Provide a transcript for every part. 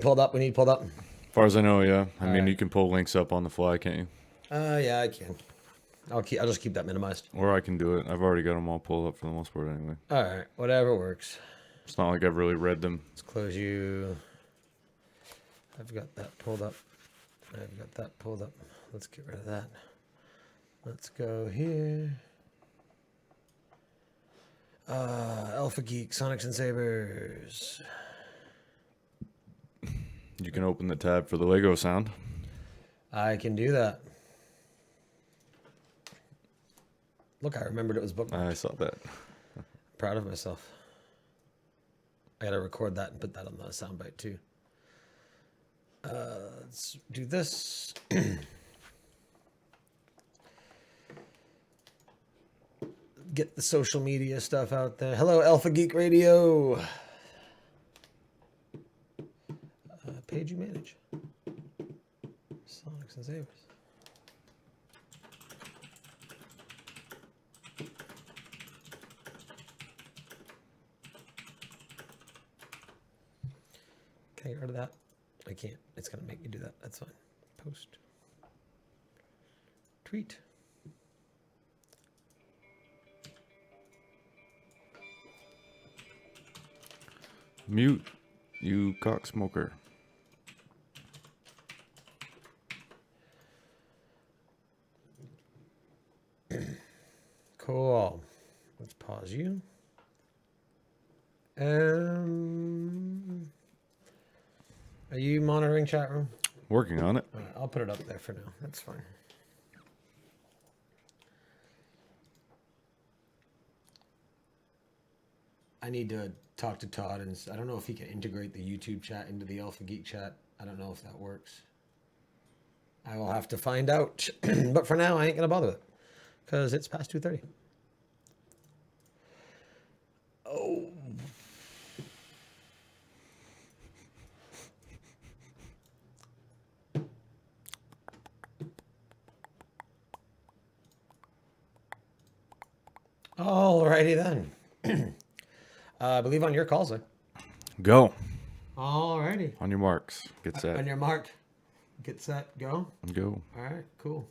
Pulled up. We need pulled up. As far as I know, yeah. I mean, right. you can pull links up on the fly, can't you? Yeah, I can. I'll just keep that minimized. Or I can do it. I've already got them all pulled up for the most part anyway. All right, whatever works. It's not like I've really read them. Let's close you. I've got that pulled up. I've got that pulled up. Let's get rid of that. Let's go here. Alpha Geek, Sonics and Sabers. You can open the tab for the Lego sound. I can do that. Look, I remembered it was bookmarked. I saw that. Proud of myself. I gotta record that and put that on the soundbite too. Let's do this. Get the social media stuff out there. Hello, Alpha Geek Radio. Page you manage. Sonics and Sabers. Can I get rid of that? I can't. It's going to make me do that. That's fine. Post. Tweet. Mute, you cocksmoker. Cool. Let's pause you. Are you monitoring chat room? Working on it. All right, I'll put it up there for now. That's fine. I need to talk to Todd, and I don't know if he can integrate the YouTube chat into the Alpha Geek chat. I don't know if that works. I will have to find out. But for now, I ain't going to bother with it because it's past 2:30. Oh. Alrighty then. I believe on your call, sir. Go. Alrighty. On your marks. Get set. On your mark. Get set. Go. Go. All right. Cool.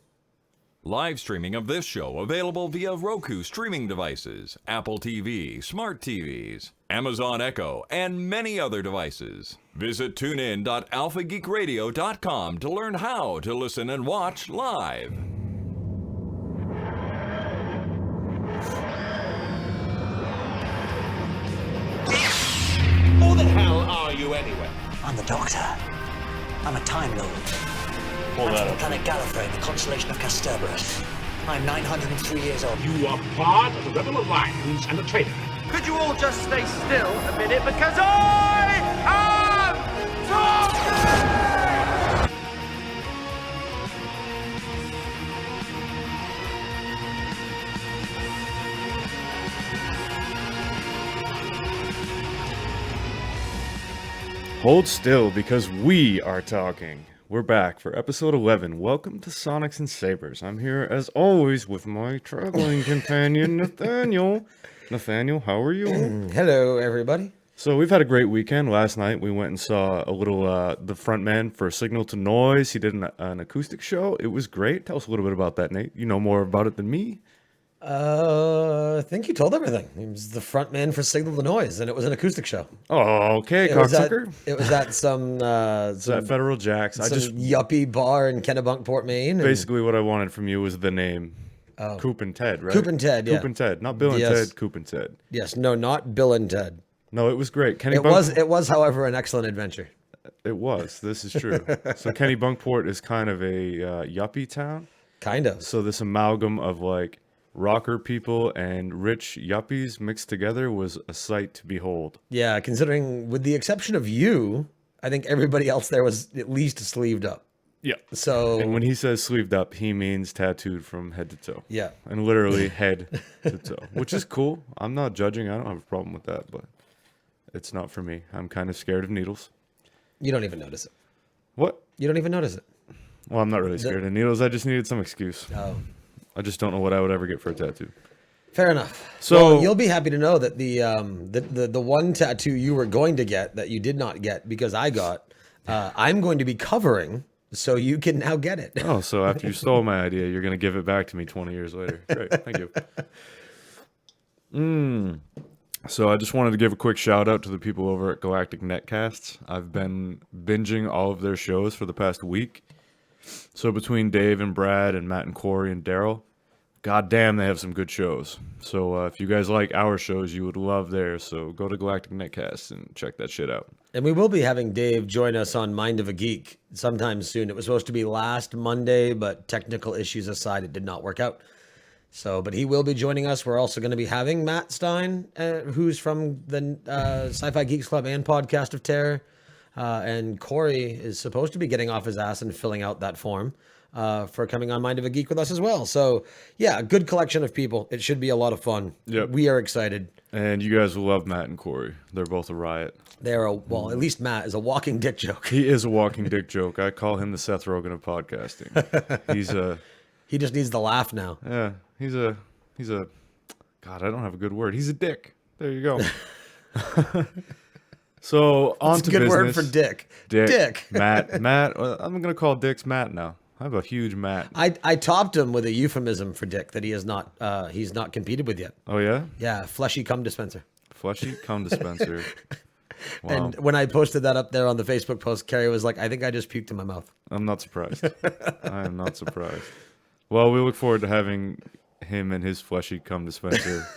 Live streaming of this show available via Roku streaming devices, Apple TV, smart TVs, Amazon Echo, and many other devices. Visit tunein.alphageekradio.com to learn how to listen and watch live. Who the hell are you anyway? I'm the Doctor. I'm a Time Lord. I'm from the planet Gallifrey in the constellation of Sabers. I'm 903 years old. You are part of the Rebel Alliance and a traitor. Could you all just stay still a minute because I am talking! Hold still because we are talking. We're back for episode 11. Welcome to Sonics and Sabers. I'm here as always with my traveling companion, Nathaniel. Nathaniel, how are you? Hello, everybody. So we've had a great weekend. Last night we went and saw a little, the front man for Signal to Noise. He did an acoustic show. It was great. Tell us a little bit about that, Nate. You know more about it than me. I think you told everything. He was the front man for Signal the Noise, and it was an acoustic show. Oh, okay, cocksucker. It was at some At Federal Jacks. some yuppie bar in Kennebunkport, Maine. and- Basically what I wanted from you was the name. Coop and Ted, right? Coop and Ted, yeah. Coop and Ted. Not Bill and Yes. Ted, Coop and Ted. Yes, no, not Bill and Ted. No, it was great. Kenny It was, however, an excellent adventure. It was. This is true. So Kenny Bunkport is kind of a yuppie town. Kind of. So this amalgam of like rocker people and rich yuppies mixed together was a sight to behold. Yeah, considering, with the exception of you, I think everybody else there was at least sleeved up. Yeah. So, And when he says sleeved up, he means tattooed from head to toe. yeah. And literally head to toe, which is cool. I'm not judging. I don't have a problem with that, but it's not for me. I'm kind of scared of needles. You don't even notice it. What? You don't even notice it. Well, I'm not really scared of needles. I just needed some excuse. Oh. I just don't know what I would ever get for a tattoo. Fair enough. So- Well, you'll be happy to know that the one tattoo you were going to get that you did not get because I got I'm going to be covering, so you can now get it. Oh, so after you stole my idea, you're going to give it back to me 20 years later. Great. Thank you. So I just wanted to give a quick shout out to the people over at Galactic Netcasts. I've been binging all of their shows for the past week. So between Dave and Brad and Matt and Corey and Daryl, goddamn, they have some good shows. So if you guys like our shows, you would love theirs. So go to Galactic Netcasts and check that shit out. And we will be having Dave join us on Mind of a Geek sometime soon. It was supposed to be last Monday, but technical issues aside, it did not work out. So, but he will be joining us. We're also going to be having Matt Stein, who's from the Sci-Fi Geeks Club and Podcast of Terror. And Corey is supposed to be getting off his ass and filling out that form for coming on Mind of a Geek with us as well. So, yeah, a good collection of people. It should be a lot of fun. Yep. We are excited. And you guys will love Matt and Corey. They're both a riot. Well, at least Matt is a walking dick joke. He is a walking dick joke. I call him the Seth Rogen of podcasting. He just needs the laugh now. Yeah, he's a God, I don't have a good word. He's a dick. There you go. So on It's to a good business. word for dick. Dick. Matt. I'm gonna call Dick's Matt now. I have a huge Matt. I topped him with a euphemism for dick that he's not competed with yet. Oh yeah, Yeah, fleshy cum dispenser. fleshy cum dispenser. Wow. And when I posted that up there on the Facebook post, Carrie was like, "I think I just puked in my mouth." I'm not surprised. I am not surprised. Well, we look forward to having him and his fleshy cum dispenser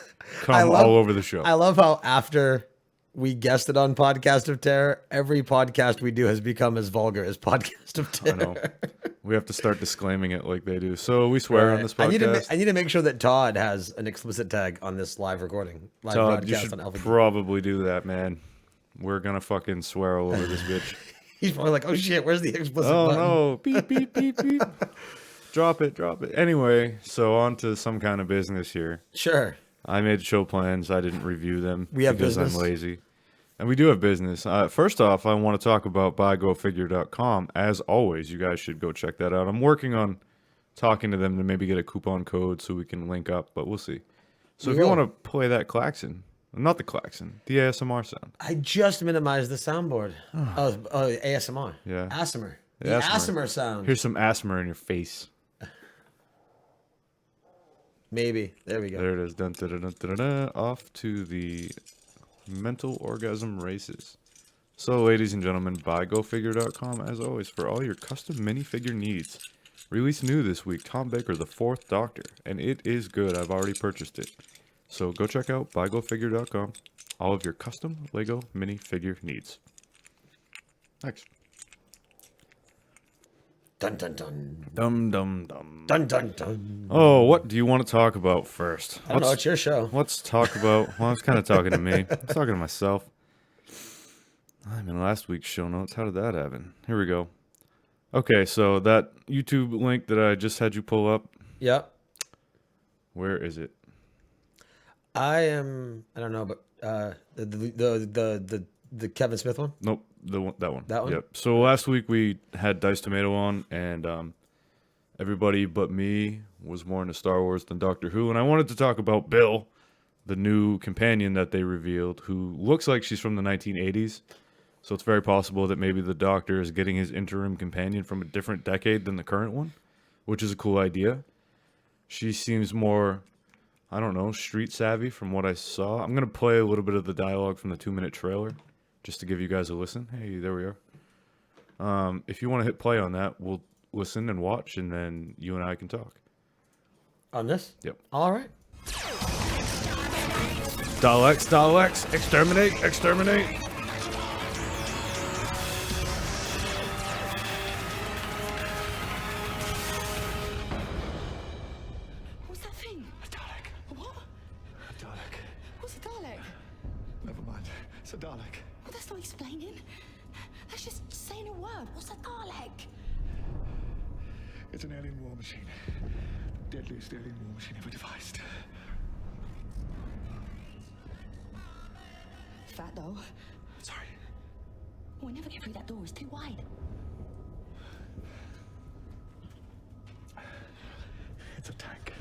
come all over the show. I love how after we guested on Podcast of Terror, every podcast we do has become as vulgar as Podcast of I Terror. know. We have to start disclaiming it like they do. So we swear on this podcast. I need to make sure that Todd has an explicit tag on this live recording, live Todd, you broadcast should on Alpha Geek. probably do that, man. We're gonna fucking swear all over this bitch. He's probably like, "Oh shit, where's the explicit Oh button?" no! Beep beep beep beep. Drop it. Anyway, so on to some kind of business here. Sure. I made show plans. I didn't review them We have because business. I'm lazy. And we do have business. First off, I want to talk about buygofigure.com. As always, you guys should go check that out. I'm working on talking to them to maybe get a coupon code so we can link up, but we'll see. So if you want to play that klaxon, not the klaxon, the ASMR sound. I just minimized the soundboard. Oh, ASMR. Yeah. ASMR. The The ASMR. ASMR sound. Here's some asthma in your face. Maybe. There we go. There it is. Dun, dun, dun, dun, dun, dun. Off to the mental orgasm races. So, ladies and gentlemen, buygofigure.com, as always, for all your custom minifigure needs. Released new this week, Tom Baker, the Fourth Doctor, and it is good. I've already purchased it. So go check out buygofigure.com, all of your custom Lego minifigure needs. Thanks. Dun dun dun. Dum dum dum. Dun dun dun. Oh, what do you want to talk about first? I don't know, it's your show. Let's talk about. Well, I was kind of talking to me. I was talking to myself. I'm in last week's show notes. How did that happen? Here we go. Okay, so that YouTube link that I just had you pull up, Yep. where is it? I don't know, but the Kevin Smith one. Nope, that one. That one? Yep. So last week we had Dice Tomato on, and everybody but me was more into Star Wars than Doctor Who, and I wanted to talk about Bill, the new companion that they revealed, who looks like she's from the 1980s. So it's very possible that maybe the Doctor is getting his interim companion from a different decade than the current one, which is a cool idea. She seems more, I don't know, street savvy from what I saw. I'm going to play a little bit of the dialogue from the 2-minute trailer just to give you guys a listen. Hey, there we are. If you want to hit play on that, we'll listen and watch, and then you and I can talk. On this? Yep. All right. Daleks, exterminate. What's that thing? A Dalek. What? A Dalek. What's a Dalek? Never mind. It's a Dalek. Well, that's not explaining. That's just saying a word. What's a Dalek? It's an alien war machine. Deadliest alien war machine ever devised. Fat though. Sorry. We'll never get through that door. It's too wide. It's a tank.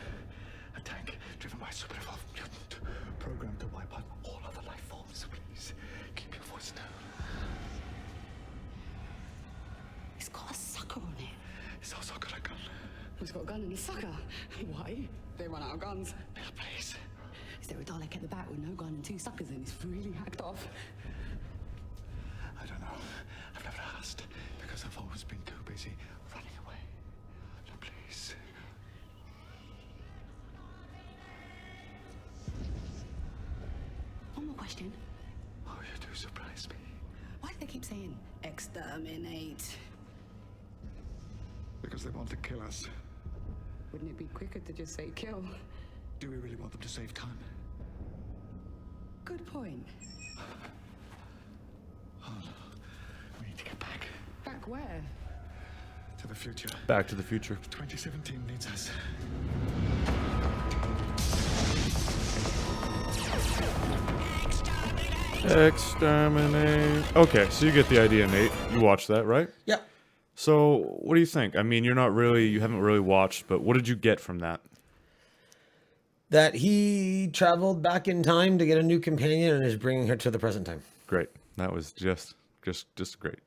A tank driven by a super evolved mutant, programmed to wipe out all other life forms. Please keep your voice down. It's got a sucker on it. It's also got a gun. He's got a gun and a sucker. Why? They run out of guns. Bill, please. Is there a Dalek at the back with no gun and 2 suckers and it's really hacked off? I don't know. I've never asked because I've always been too busy running away. No, please. One more question. Oh, you do surprise me. Why do they keep saying exterminate? Because they want to kill us. Wouldn't it be quicker to just say kill? Do we really want them to save time? Good point. Oh, no. We need to get back. Back where? To the future. Back to the Future. 2017 needs us. Exterminate. Okay, so you get the idea, Nate. You watched that, right? Yeah. So, what do you think? I mean, you haven't really watched, but what did you get from that? That he traveled back in time to get a new companion and is bringing her to the present time. Great. That was just great.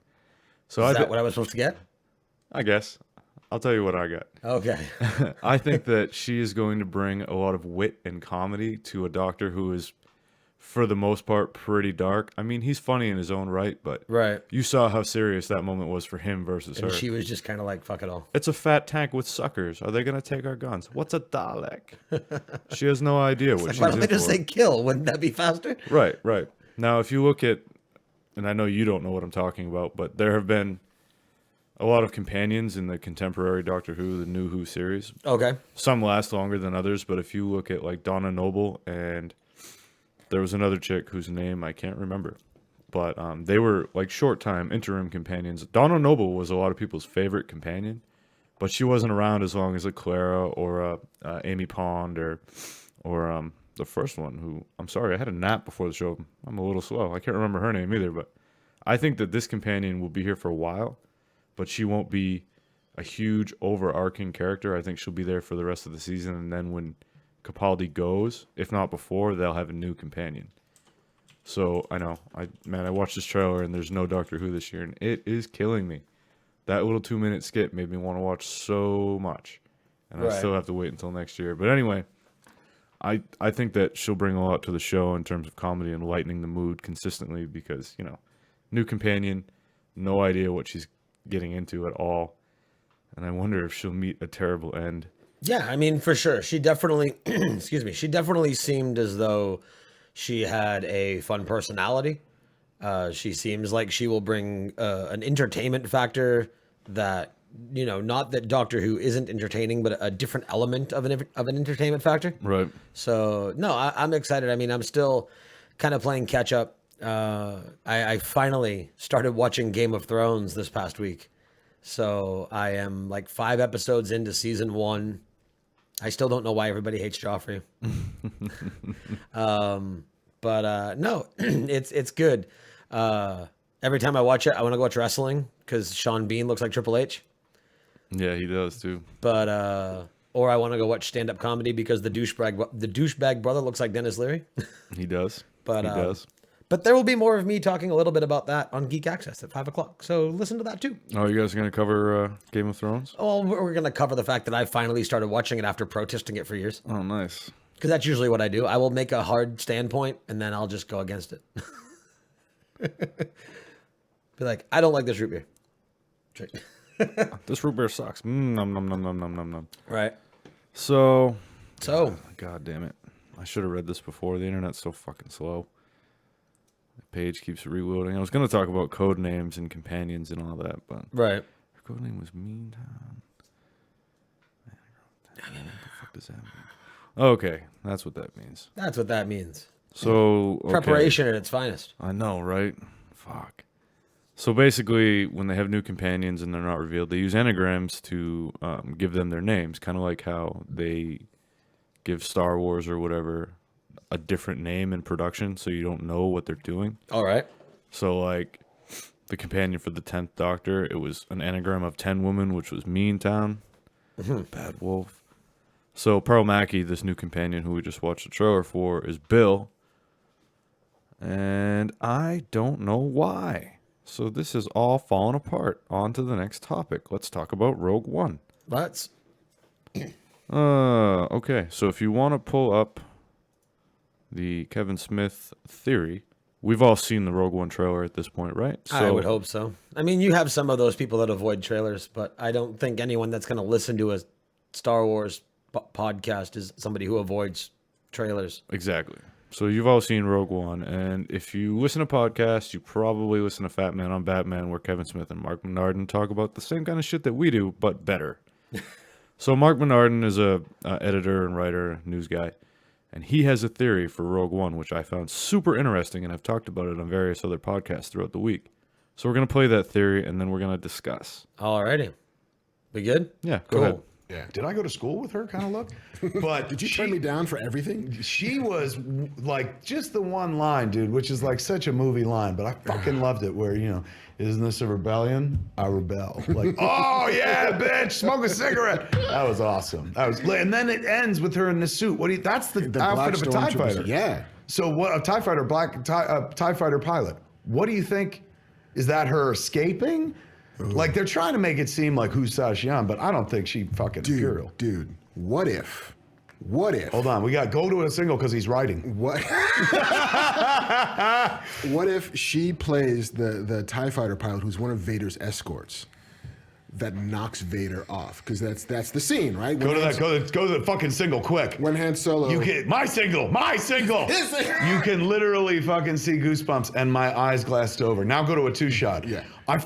So Is that what I was supposed to get? I guess I'll tell you what I got. Okay. I think that she is going to bring a lot of wit and comedy to a Doctor who is, for the most part, pretty dark. I mean, he's funny in his own right, but Right. you saw how serious that moment was for him versus And her. she was just kind of like, fuck it all. It's a fat tank with suckers. Are they going to take our guns? What's a Dalek? She has no idea what she's Why don't in they just for. say kill? Wouldn't that be faster? Right. Now, if you look at, and I know you don't know what I'm talking about, but there have been a lot of companions in the contemporary Doctor Who, the New Who series. Okay. Some last longer than others, but if you look at like Donna Noble, and there was another chick whose name I can't remember, but they were like short time interim companions. Donna Noble was a lot of people's favorite companion, but she wasn't around as long as a Clara or a Amy Pond or the first one, who, I'm sorry, I had a nap before the show. I'm a little slow. I can't remember her name either, but I think that this companion will be here for a while, but she won't be a huge overarching character. I think she'll be there for the rest of the season, and then when Capaldi goes, if not before, they'll have a new companion. So I know, I watched this trailer and there's no Doctor Who this year, and it is killing me. That little 2-minute skit made me want to watch so much, and I Right. still have to wait until next year. But anyway, I think that she'll bring a lot to the show in terms of comedy and lightening the mood consistently because, you know, new companion, no idea what she's getting into at all, and I wonder if she'll meet a terrible end. Yeah, I mean, for sure. She definitely, excuse me, she definitely seemed as though she had a fun personality. She seems like she will bring an entertainment factor that, you know, not that Doctor Who isn't entertaining, but a different element of an entertainment factor. Right. So, no, I'm excited. I mean, I'm still kind of playing catch up. I finally started watching Game of Thrones this past week. So I am like 5 episodes into season 1. I still don't know why everybody hates Joffrey. But no, it's good. Every time I watch it, I want to go watch wrestling because Sean Bean looks like Triple H. Yeah, he does too. But or I want to go watch stand-up comedy because the douchebag brother looks like Dennis Leary. He does. But he does. But there will be more of me talking a little bit about that on Geek Access at 5 o'clock. So listen to that too. Oh, you guys are going to cover Game of Thrones? Oh, we're going to cover the fact that I finally started watching it after protesting it for years. Oh, nice. Because that's usually what I do. I will make a hard standpoint and then I'll just go against it. Be like, I don't like this root beer. Drink. This root beer sucks. Nom, nom, nom, nom, nom, nom, nom. Right. So, God damn it. I should have read this before. The internet's so fucking slow. The page keeps reloading. I was going to talk about code names and companions and all that, but right. Her code name was Meantown. What the fuck does that mean? Okay, that's what that means. That's what that means. So, okay. Preparation at its finest. I know, right? Fuck. So basically, when they have new companions and they're not revealed, they use anagrams to give them their names, kind of like how they give Star Wars or whatever a different name in production, so you don't know what they're doing. All right. So, like, the companion for the 10th Doctor, it was an anagram of 10 Woman, which was Meantown. Bad Wolf. So, Pearl Mackie, this new companion who we just watched the trailer for, is Bill. And I don't know why. So this is all falling apart. On to the next topic. Let's talk about Rogue One. Let's. Okay. So if you want to pull up the Kevin Smith theory, we've all seen the Rogue One trailer at this point, right? So, I would hope so. I mean, you have some of those people that avoid trailers, but I don't think anyone that's going to listen to a Star Wars podcast is somebody who avoids trailers. Exactly. So you've all seen Rogue One, and if you listen to podcasts, you probably listen to Fat Man on Batman, where Kevin Smith and Mark Menardin talk about the same kind of shit that we do, but better. So Mark Menardin is a editor and writer, news guy, and he has a theory for Rogue One, which I found super interesting, and I've talked about it on various other podcasts throughout the week. So we're going to play that theory, and then we're going to discuss. Alrighty. We good? Yeah, go ahead. Yeah. Did I go to school with her kind of look? But did you turn me down for everything? She was like just the one line, dude, which is like such a movie line, but I fucking loved it where, you know, isn't this a rebellion? I rebel. Like, oh yeah, bitch, smoke a cigarette. That was awesome. That was, and then it ends with her in the suit. What do you, that's the outfit of a TIE fighter. Yeah. So what, a TIE fighter, TIE fighter pilot. What do you think? Is that her escaping? Ooh. Like they're trying to make it seem like who's Sashi-On, but I don't think she fucking Imperial. Dude, what if? What if? Hold on, we got go to a single because he's writing. What? What if she plays the TIE fighter pilot who's one of Vader's escorts that knocks Vader off? Because that's the scene, right? Go to the fucking single quick. When Han Solo. You get my single. You can literally fucking see goosebumps and my eyes glassed over. Now go to a 2-shot. Yeah. I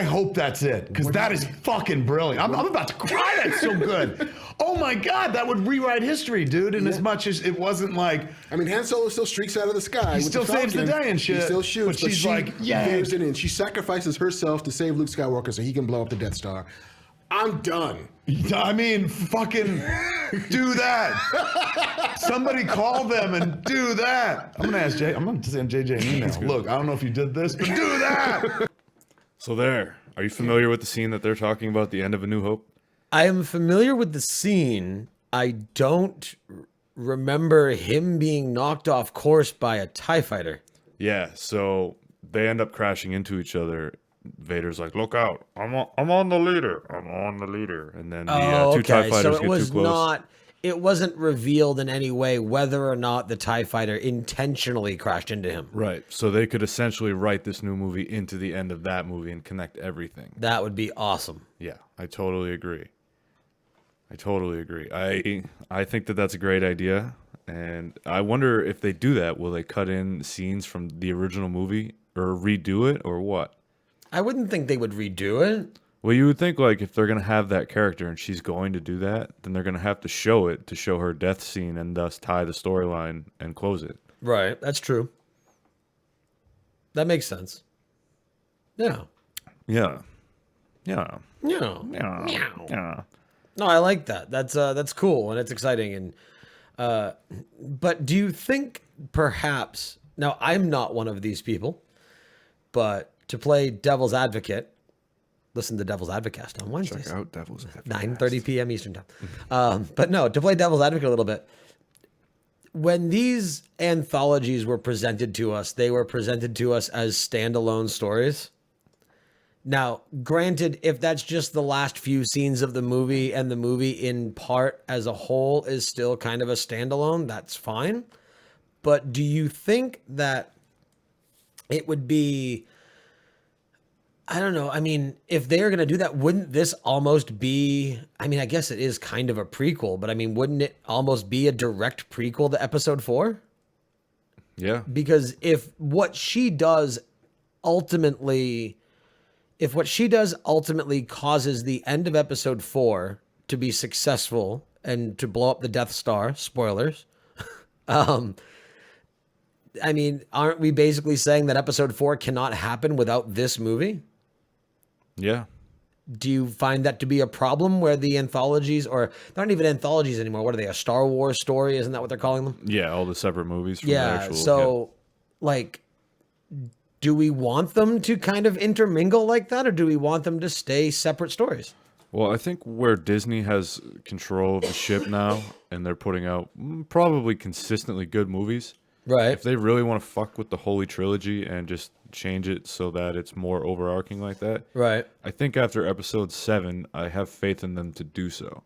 hope that's it because that is fucking brilliant. I'm about to cry. That's so good. Oh my God, that would rewrite history, dude. And as much as it wasn't like, I mean, Han Solo still streaks out of the sky. He still saves the day and shit. He still shoots, but she's like, yeah. Veers it in. She sacrifices herself to save Luke Skywalker so he can blow up the Death Star. I'm done. I mean, fucking do that. Somebody call them and do that. I'm gonna send JJ an email. Look, I don't know if you did this, but do that. So there. Are you familiar with the scene that they're talking about at the end of A New Hope? I am familiar with the scene. I don't remember him being knocked off course by a TIE fighter. Yeah, so they end up crashing into each other. Vader's like, "Look out! I'm on the leader. I'm on the leader." And then the two TIE fighters get too close. It wasn't revealed in any way whether or not the TIE fighter intentionally crashed into him. Right. So they could essentially write this new movie into the end of that movie and connect everything. That would be awesome. Yeah, I totally agree. I think that that's a great idea. And I wonder if they do that, will they cut in scenes from the original movie or redo it or what? I wouldn't think they would redo it. Well, you would think like if they're going to have that character and she's going to do that, then they're going to have to show it to show her death scene and thus tie the storyline and close it. Right. That's true. That makes sense. Yeah. Yeah. Yeah. Yeah. Yeah. Yeah. No, I like that. That's cool and it's exciting. And but do you think perhaps now I'm not one of these people, but to play devil's advocate, listen to Devil's Advocate on Wednesdays. Check out Devil's Advocate. 9:30 p.m. Eastern time. But no, to play Devil's Advocate a little bit. When these anthologies were presented to us, they were presented to us as standalone stories. Now, granted, if that's just the last few scenes of the movie and the movie in part as a whole is still kind of a standalone, that's fine. But do you think that it would be, I don't know, I mean, if they're going to do that, wouldn't this almost be, I mean, I guess it is kind of a prequel, but I mean, wouldn't it almost be a direct prequel to episode 4? Yeah. Because if what she does ultimately causes the end of episode 4 to be successful and to blow up the Death Star, spoilers, I mean, aren't we basically saying that episode 4 cannot happen without this movie? Yeah. Do you find that to be a problem where the anthologies, or they're not even anthologies anymore, what are they, a Star Wars story? Isn't that what they're calling them? Yeah, all the separate movies from the actual. So, like, do we want them to kind of intermingle like that, or do we want them to stay separate stories? Well, I think where Disney has control of the ship now, and they're putting out probably consistently good movies, Right. If they really want to fuck with the Holy Trilogy and just change it so that it's more overarching like that, Right. I think after episode 7, I have faith in them to do so.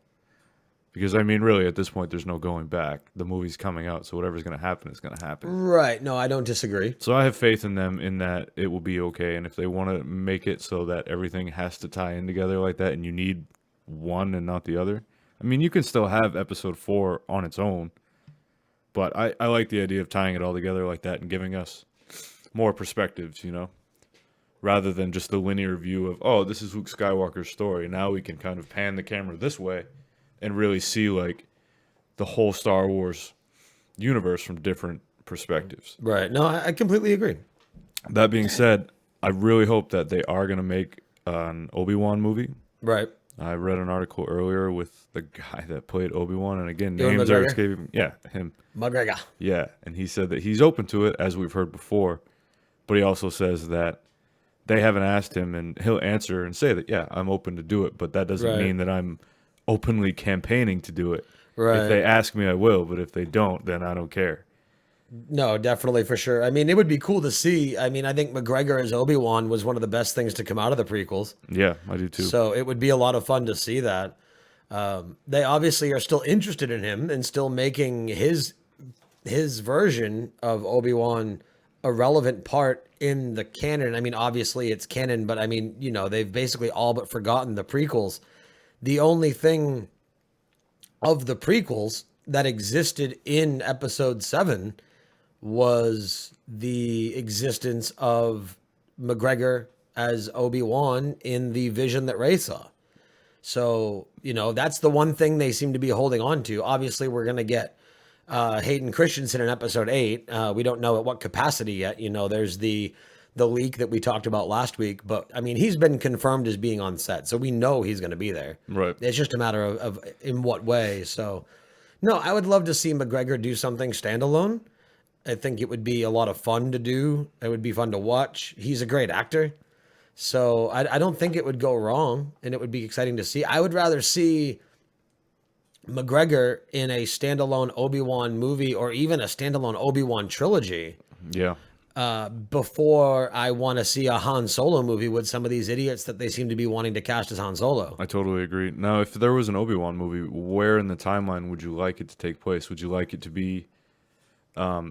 Because, I mean, really, at this point, there's no going back. The movie's coming out, so whatever's going to happen is going to happen. Right. No, I don't disagree. So I have faith in them in that it will be okay. And if they want to make it so that everything has to tie in together like that and you need one and not the other, I mean, you can still have episode 4 on its own. But I like the idea of tying it all together like that and giving us more perspectives, you know? Rather than just the linear view of, oh, this is Luke Skywalker's story. Now we can kind of pan the camera this way and really see, like, the whole Star Wars universe from different perspectives. Right. No, I completely agree. That being said, I really hope that they are going to make an Obi-Wan movie. Right. I read an article earlier with the guy that played Obi-Wan, and again, Ewan names are McGregor? escaping. Yeah, him. McGregor. Yeah, and he said that he's open to it, as we've heard before, but he also says that they haven't asked him, and he'll answer and say that, yeah, I'm open to do it, but that doesn't Right. mean that I'm openly campaigning to do it. Right. If they ask me, I will, but if they don't, then I don't care. No, definitely for sure. I mean, it would be cool to see. I mean, I think McGregor as Obi-Wan was one of the best things to come out of the prequels. Yeah, I do too. So it would be a lot of fun to see that. They obviously are still interested in him and still making his version of Obi-Wan a relevant part in the canon. I mean, obviously it's canon, but I mean, you know, they've basically all but forgotten the prequels. The only thing of the prequels that existed in episode 7 was the existence of McGregor as Obi-Wan in the vision that Rey saw. So, you know, that's the one thing they seem to be holding on to. Obviously, we're going to get Hayden Christensen in episode 8. We don't know at what capacity yet. You know, there's the leak that we talked about last week. But, I mean, he's been confirmed as being on set. So we know he's going to be there. Right. It's just a matter of in what way. So, no, I would love to see McGregor do something standalone. I think it would be a lot of fun to do. It would be fun to watch. He's a great actor. So I don't think it would go wrong, and it would be exciting to see. I would rather see McGregor in a standalone Obi-Wan movie or even a standalone Obi-Wan trilogy Yeah. before I want to see a Han Solo movie with some of these idiots that they seem to be wanting to cast as Han Solo. I totally agree. Now, if there was an Obi-Wan movie, where in the timeline would you like it to take place? Would you like it to be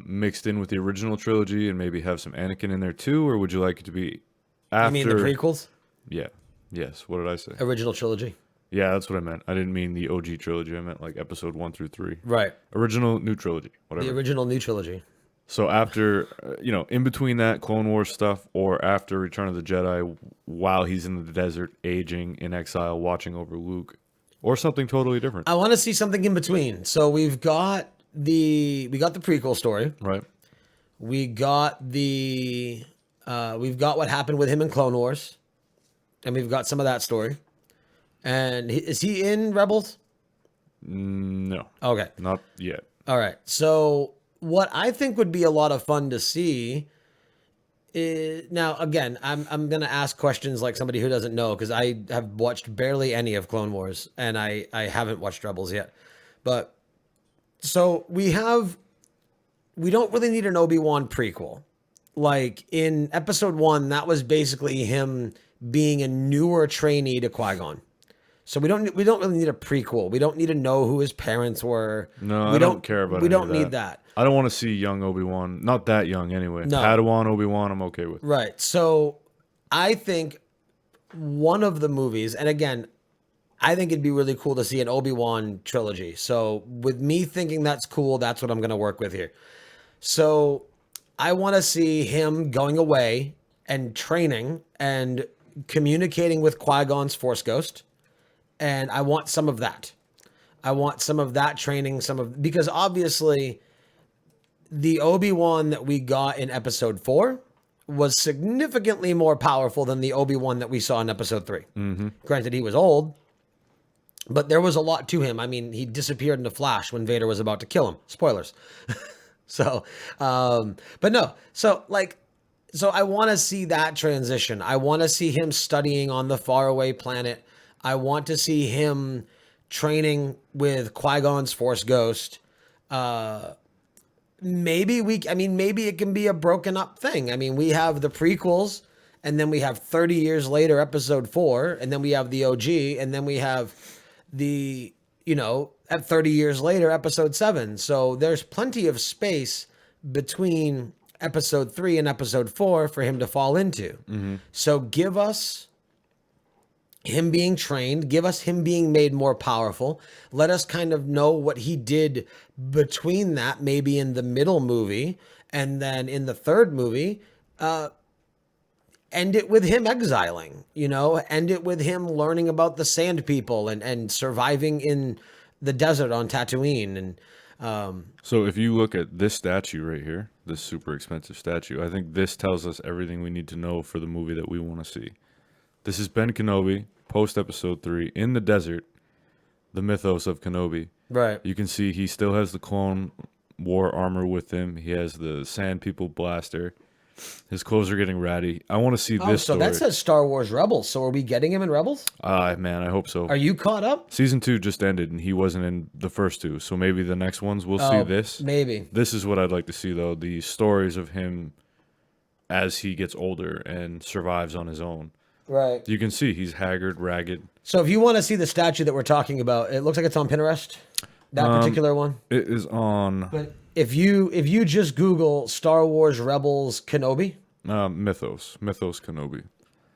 mixed in with the original trilogy and maybe have some Anakin in there too, or would you like it to be after? You mean the prequels? Yeah. Yes. What did I say? Original trilogy. Yeah, that's what I meant. I didn't mean the OG trilogy. I meant like episode 1 through 3. Right. Original new trilogy. Whatever. The original new trilogy. So after, in between that Clone Wars stuff or after Return of the Jedi, while he's in the desert, aging in exile, watching over Luke, or something totally different. I want to see something in between. So we've got the prequel story. Right. We got we've got what happened with him in Clone Wars, and we've got some of that story. And is he in Rebels? No. Okay. Not yet. All right. So what I think would be a lot of fun to see is, now again, I'm gonna ask questions like somebody who doesn't know, because I have watched barely any of Clone Wars and I haven't watched Rebels yet. But so we don't really need an Obi-Wan prequel. Like in episode 1, that was basically him being a newer trainee to Qui-Gon. So we don't really need a prequel. We don't need to know who his parents were. No, I don't care about. We any of don't need that. I don't want to see young Obi-Wan. Not that young anyway. No. Padawan Obi-Wan, I'm okay with. Right. So I think one of the movies, and again, I think it'd be really cool to see an Obi-Wan trilogy. So with me thinking that's cool, that's what I'm going to work with here. So I want to see him going away and training and communicating with Qui-Gon's Force Ghost. And I want some of that. I want some of that training, because obviously the Obi-Wan that we got in episode 4 was significantly more powerful than the Obi-Wan that we saw in episode 3. Mm-hmm. Granted, he was old, but there was a lot to him. I mean, he disappeared in a flash when Vader was about to kill him. Spoilers. So I want to see that transition. I want to see him studying on the faraway planet. I want to see him training with Qui-Gon's Force Ghost, maybe maybe it can be a broken up thing. I mean, we have the prequels, and then we have 30 years later, episode 4, and then we have the OG, and then we have the, at 30 years later, episode 7. So there's plenty of space between episode 3 and episode 4 for him to fall into. So give us him being trained, give us him being made more powerful. Let us kind of know what he did between that, maybe in the middle movie, and then in the third movie, end it with him exiling, end it with him learning about the Sand People and surviving in the desert on Tatooine. And So if you look at this statue right here, this super expensive statue, I think this tells us everything we need to know for the movie that we want to see. This is Ben Kenobi, post episode 3, in the desert, the mythos of Kenobi. Right. You can see he still has the Clone War armor with him. He has the Sand People blaster. His clothes are getting ratty. I want to see this so story. that says Star Wars Rebels. So are we getting him in Rebels? Man, I hope so. Are you caught up? Season 2 just ended, and he wasn't in the first 2. So maybe the next ones we'll see this. Maybe. This is what I'd like to see, though. The stories of him as he gets older and survives on his own. Right. You can see he's haggard, ragged. So if you want to see the statue that we're talking about, it looks like it's on Pinterest. That particular one. It is on But if you just Google Star Wars Rebels Kenobi, Mythos Kenobi.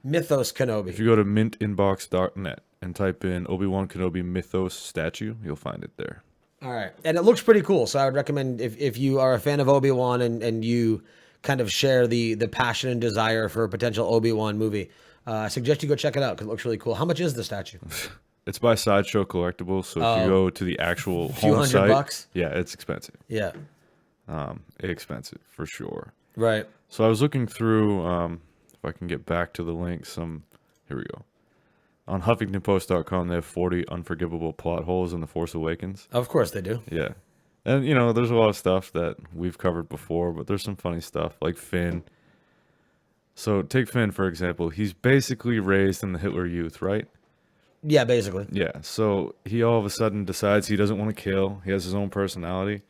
Mythos Kenobi. If you go to mintinbox.net and type in Obi-Wan Kenobi Mythos statue, you'll find it there. All right. And it looks pretty cool. So I would recommend if you are a fan of Obi-Wan and you kind of share the passion and desire for a potential Obi-Wan movie, I suggest you go check it out because it looks really cool. How much is the statue? It's by Sideshow Collectibles, so if you go to the actual few home site, $100? yeah, it's expensive. Yeah. Expensive for sure. Right. So I was looking through, if I can get back to the link, here we go. On HuffingtonPost.com, they have 40 unforgivable plot holes in The Force Awakens. Of course they do. Yeah. And, there's a lot of stuff that we've covered before, but there's some funny stuff, like Finn. So take Finn, for example. He's basically raised in the Hitler Youth, right? Yeah, basically. Yeah, so he all of a sudden decides he doesn't want to kill. He has his own personality,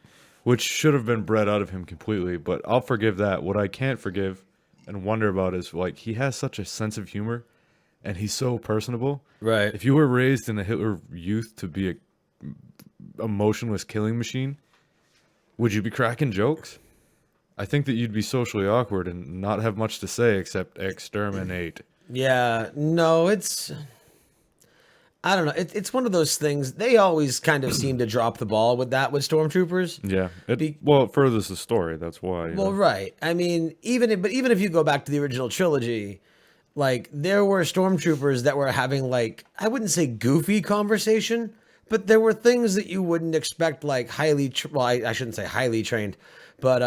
which should have been bred out of him completely, but I'll forgive that. What I can't forgive and wonder about is, he has such a sense of humor, and he's so personable. Right. If you were raised in the Hitler Youth to be a emotionless killing machine, would you be cracking jokes? I think that you'd be socially awkward and not have much to say except exterminate. Yeah, no, I don't know. It's one of those things. They always kind of seem to drop the ball with stormtroopers. Yeah. It furthers the story. That's why. Right. I mean, even if you go back to the original trilogy, there were stormtroopers that were having I wouldn't say goofy conversation, but there were things that you wouldn't expect I shouldn't say highly trained, but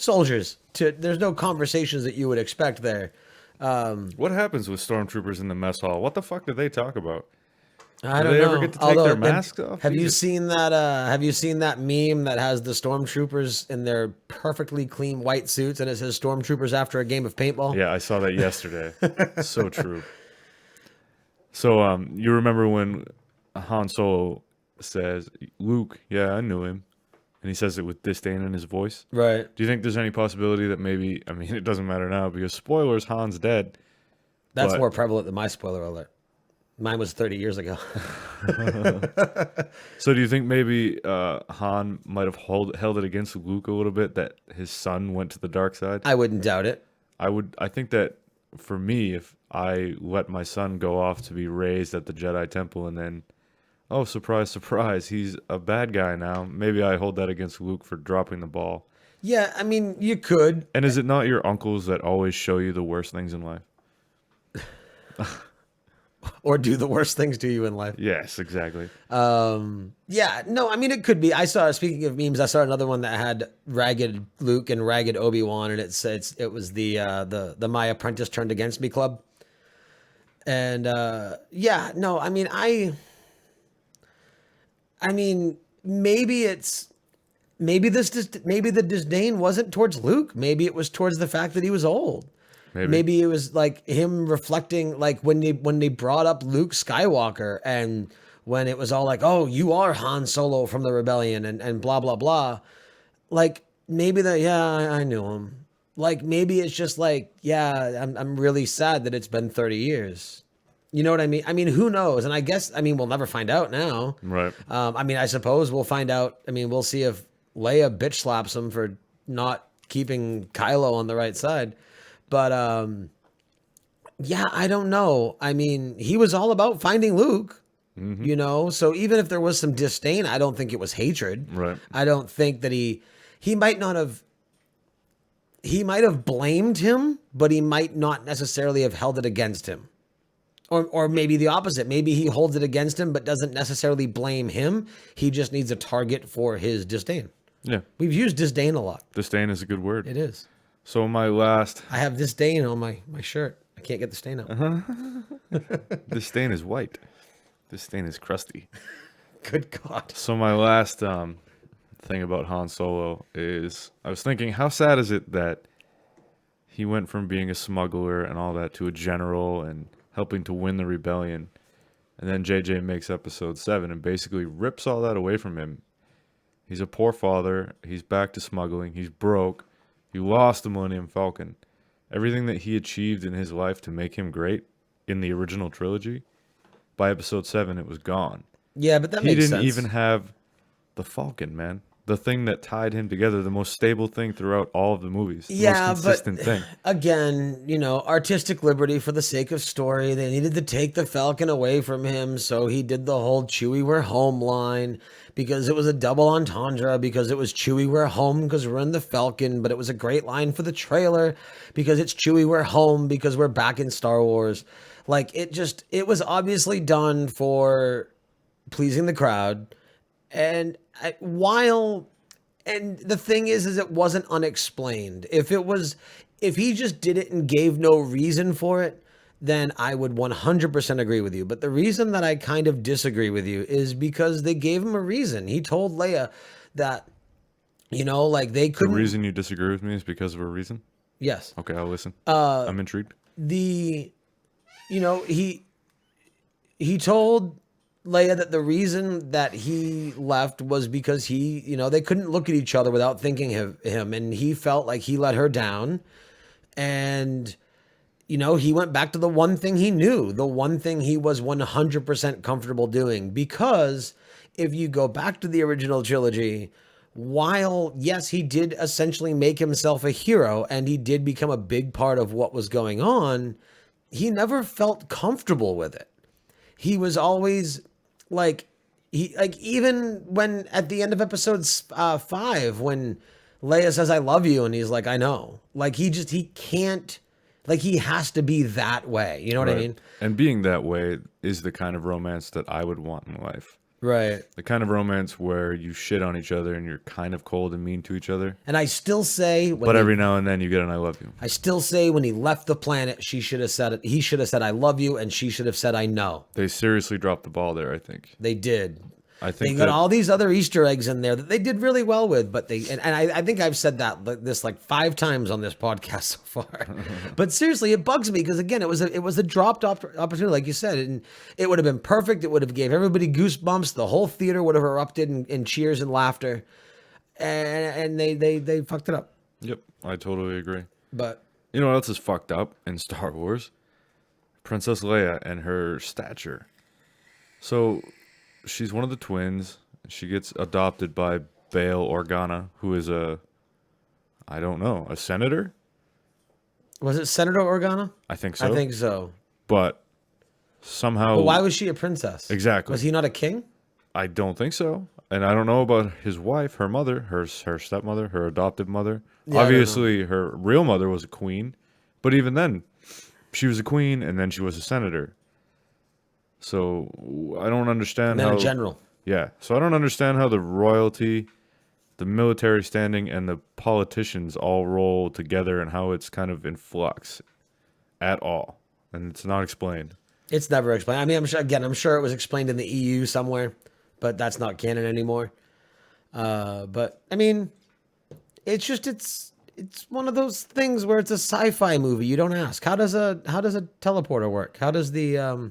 soldiers there's no conversations that you would expect there. What happens with stormtroopers in the mess hall? What the fuck do they talk about? I don't do they know. ever get to take their masks off? Have you seen that? Have you seen that meme that has the stormtroopers in their perfectly clean white suits and it says "Stormtroopers after a game of paintball"? Yeah, I saw that yesterday. So true. So you remember when Han Solo says, "Luke, yeah, I knew him," and he says it with disdain in his voice. Right. Do you think there's any possibility that maybe? I mean, it doesn't matter now because spoilers, Han's dead. That's more prevalent than my spoiler alert. Mine was 30 years ago. So do you think maybe Han might have held it against Luke a little bit that his son went to the dark side? I wouldn't doubt it. I think that for me, if I let my son go off to be raised at the Jedi Temple and then, oh, surprise, surprise, he's a bad guy now, maybe I hold that against Luke for dropping the ball. Yeah, I mean, you could. And is it not your uncles that always show you the worst things in life? Or do the worst things to you in life. Yes, exactly. Yeah, no, I mean, it could be. Speaking of memes, I saw another one that had ragged Luke and ragged Obi-Wan, and it was the My Apprentice Turned Against Me club. And yeah, no, I mean, maybe the disdain wasn't towards Luke. Maybe it was towards the fact that he was old. Maybe it was him reflecting, when they brought up Luke Skywalker and when it was all oh, you are Han Solo from the rebellion and blah, blah, blah. maybe that, yeah, I knew him. Like, maybe it's just like, yeah, I'm really sad that it's been 30 years. You know what I mean? I mean, who knows? And I guess, I mean, we'll never find out now. Right. I mean, I suppose we'll find out. I mean, we'll see if Leia bitch slaps him for not keeping Kylo on the right side. But, yeah, I don't know. I mean, he was all about finding Luke. You know, so even if there was some disdain, I don't think it was hatred. Right. I don't think that he might not have, he might have blamed him, but he might not necessarily have held it against him. Or maybe the opposite. Maybe he holds it against him, but doesn't necessarily blame him. He just needs a target for his disdain. Yeah. We've used disdain a lot. Disdain is a good word. It is. So my last... I have disdain on my shirt. I can't get the stain out. This stain is white. This stain is crusty. Good God. So my last thing about Han Solo is, I was thinking, how sad is it that he went from being a smuggler and all that to a general and helping to win the rebellion, and then JJ makes episode 7 and basically rips all that away from him. He's a poor father. He's back to smuggling. He's broke. He lost the Millennium Falcon. Everything that he achieved in his life to make him great in the original trilogy, by episode 7, it was gone. Yeah, but that he makes didn't sense. even have the Falcon, man. The thing that tied him together, the most stable thing throughout all of the movies. The most consistent thing. Again, you know, artistic liberty for the sake of story. They needed to take the Falcon away from him, so he did the whole Chewie, we're home line, because it was a double entendre, because it was Chewie, we're home, because we're in the Falcon, but it was a great line for the trailer, because it's Chewie, we're home, because we're back in Star Wars. Like, it was obviously done for pleasing the crowd. And the thing is it wasn't unexplained. If he just did it and gave no reason for it, then I would 100% agree with you. But the reason that I kind of disagree with you is because they gave him a reason. He told Leia that, you know, like they couldn't. The reason you disagree with me is because of a reason? Yes. Okay, I'll listen. I'm intrigued. You know, he told Leia that the reason that he left was because they couldn't look at each other without thinking of him, and he felt like he let her down. And, you know, he went back to the one thing he knew, the one thing he was 100% comfortable doing. Because if you go back to the original trilogy, while, yes, he did essentially make himself a hero, and he did become a big part of what was going on, he never felt comfortable with it. He was always even when at the end of episode 5, when Leia says, I love you, and he's like, I know. Like, he can't, like, he has to be that way. You know what I mean? And being that way is the kind of romance that I would want in life. Right. The kind of romance where you shit on each other and you're kind of cold and mean to each other. And I still say, but every now and then you get an I love you. I still say when he left the planet, she should have said it. He should have said I love you, and she should have said I know. They seriously dropped the ball there, I think. They did. I think they got all these other Easter eggs in there that they did really well with, but I think I've said this like 5 times on this podcast so far. But seriously, it bugs me because again, it was a dropped opportunity, like you said, and it would have been perfect. It would have gave everybody goosebumps. The whole theater would have erupted in cheers and laughter, and they fucked it up. Yep, I totally agree. But you know what else is fucked up in Star Wars? Princess Leia and her stature. So she's one of the twins. She gets adopted by Bail Organa, who is a senator? Was it Senator Organa? I think so. I think so. But somehow... But why was she a princess? Exactly. Was he not a king? I don't think so. And I don't know about his wife, her mother, her stepmother, her adopted mother. Yeah, obviously, her real mother was a queen. But even then, she was a queen and then she was a senator. So I don't understand how... a general. Yeah. So I don't understand how the royalty, the military standing, and the politicians all roll together and how it's kind of in flux at all. And it's not explained. It's never explained. I mean, I'm sure it was explained in the EU somewhere, but that's not canon anymore. But I mean, it's one of those things where it's a sci-fi movie. You don't ask. How does a teleporter work? How does the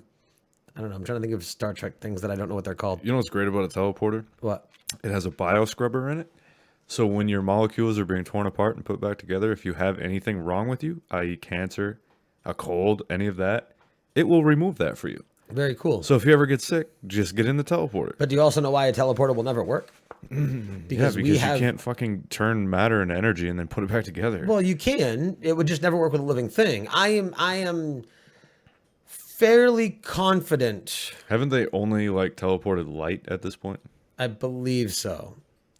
I don't know. I'm trying to think of Star Trek things that I don't know what they're called. You know what's great about a teleporter? What? It has a bioscrubber in it So when your molecules are being torn apart and put back together, if you have anything wrong with you, i.e. cancer, a cold, any of that, it will remove that for you. Very cool. So if you ever get sick, just get in the teleporter. But do you also know why a teleporter will never work? Because you can't fucking turn matter and energy and then put it back together. Well, you can. It would just never work with a living thing. I am fairly confident. Haven't they only like teleported light at this point? I believe so.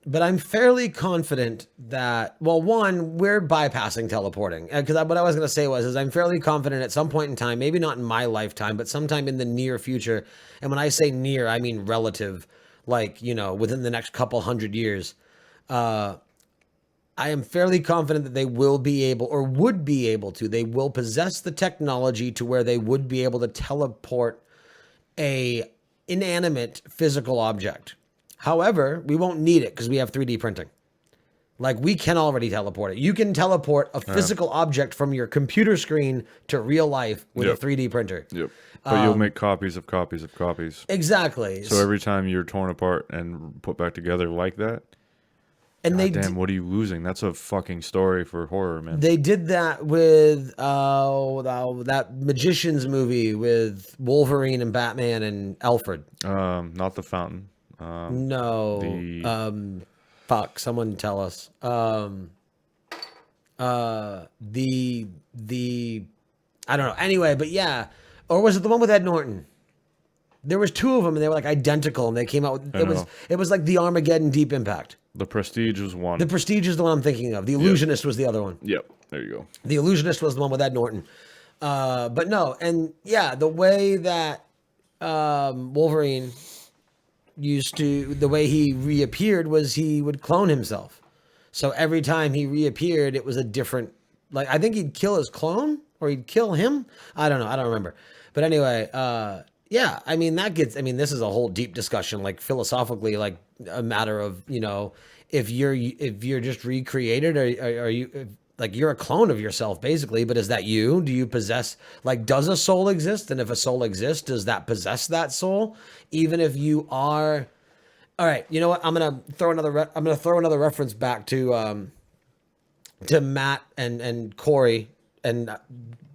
But I'm fairly confident that, well, one, we're bypassing teleporting. Because what I was going to say is I'm fairly confident at some point in time, maybe not in my lifetime, but sometime in the near future. And when I say near, I mean relative, like, you know, within the next couple 100 years. I am fairly confident that they will be able, or would be able to, they will possess the technology to where they would be able to teleport a inanimate physical object. However, we won't need it because we have 3D printing. Like, we can already teleport it. You can teleport a physical object from your computer screen to real life with a 3D printer. Yep. But you'll make copies of copies of copies. Exactly. So every time you're torn apart and put back together like that, and damn, what are you losing? That's a fucking story for horror, man. They did that with that Magicians movie with Wolverine and Batman and Alfred. Not the Fountain. No. Fuck, someone tell us. The I don't know. Anyway, but yeah. Or was it the one with Ed Norton? There was two of them and they were like identical and they came out with it was like the Armageddon Deep Impact. The Prestige was one. The Prestige is the one I'm thinking of. The Illusionist was the other one. Yep. There you go. The Illusionist was the one with Ed Norton. But no, and yeah, the way that Wolverine the way he reappeared was he would clone himself. So every time he reappeared, it was a different, like, I think he'd kill his clone or he'd kill him. I don't know. I don't remember. But anyway, yeah, I mean, this is a whole deep discussion, like philosophically, like a matter of, you know, if you're just recreated, or are you, like, you're a clone of yourself basically, but is that you? Do you possess, like, does a soul exist? And if a soul exists, does that possess that soul? Even if you are, all right, you know what? I'm going to throw another reference back to Matt and Corey and